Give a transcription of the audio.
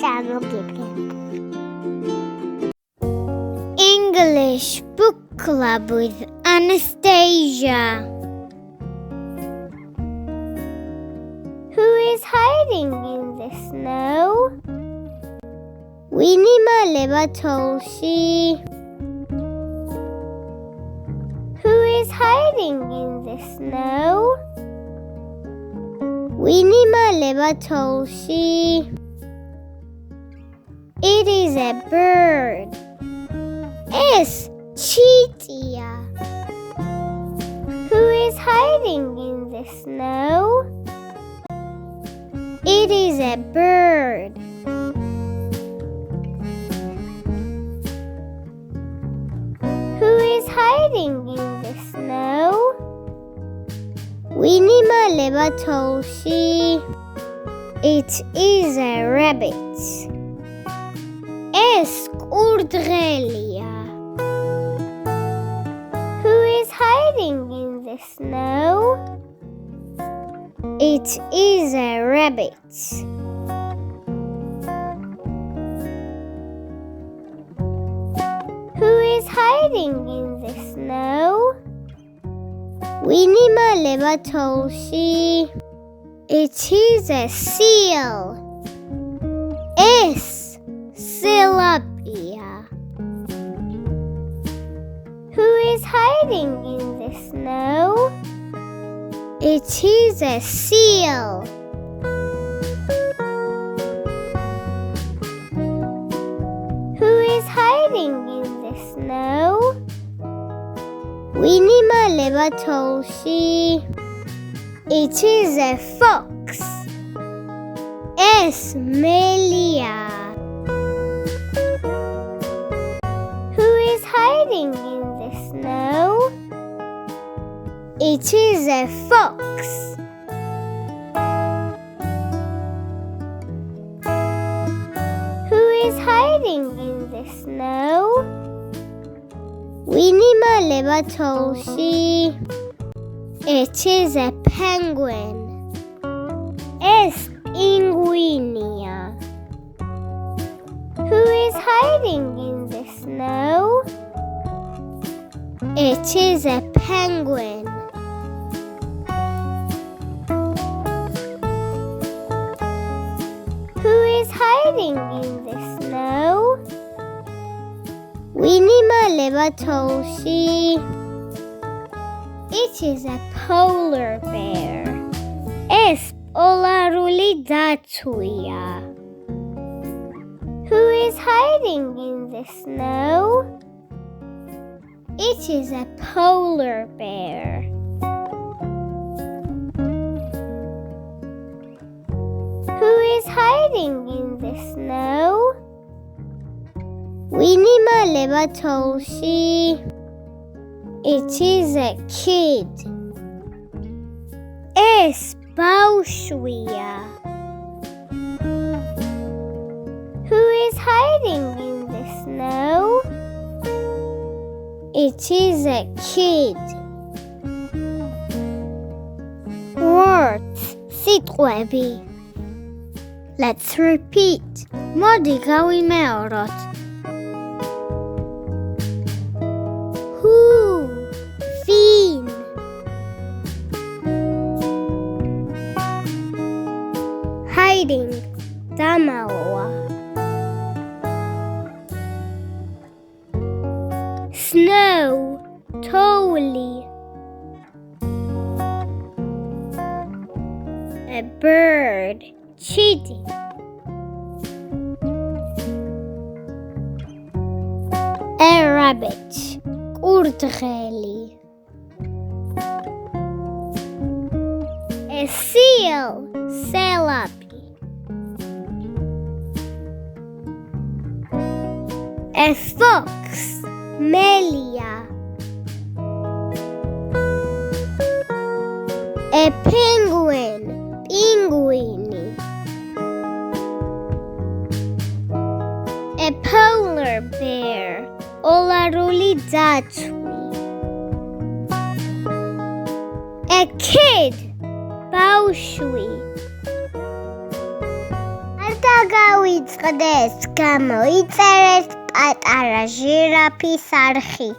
წარმოგიდგენთ. English Book Club with Anastasia. Who is hiding in the snow? ვინი მალება თოვლში? Who is hiding in the snow? ვინი მალება თოვლში? It is a bird. Es chitya. Who is hiding in the snow? It is a bird. Who is hiding in the snow? ვინი მალება თოვლში? It is a rabbit. Es კურდღელია. Who is hiding in the snow? It is a rabbit. Who is hiding in the snow? ვინი მალება თოვლში? It is a seal. Es tilapia. Who is hiding in the snow? It is a seal. Who is hiding in the snow? ვინი მალება თოვლში? It is a fox. Es melია. Who is hiding in the snow? It is a fox. Who is hiding in the snow? ვინი მალება თოვლში? It is a penguin. Es პინგვინია. Who is hiding in the snow? It is a penguin. Who is hiding in the snow? ვინი მალება თოვლში? It is a polar bear. Es პოლარული დათვია. Who is hiding in the snow? It is a polar bear. Who is hiding in the snow? ვინი მალება თოვლში? It is a kid. Es ბავშვია. Who is hiding in the snow? It is a kid. Words. სიტყვები. Let's repeat. მოდი გავიმეოროთ. Who? ვინ? Hiding. დამალვა. Snow. თოვლი. A bird. ჩიტი. A rabbit. კურდღელი. A seal. სელაპი. A fox. melია. A penguin. პინგვინი. A polar bear. პოლარული დათვი. A kid. ბავშვი. გაგვიწყდეს, გამოიწერეს პატარა ჟირაფის არხი.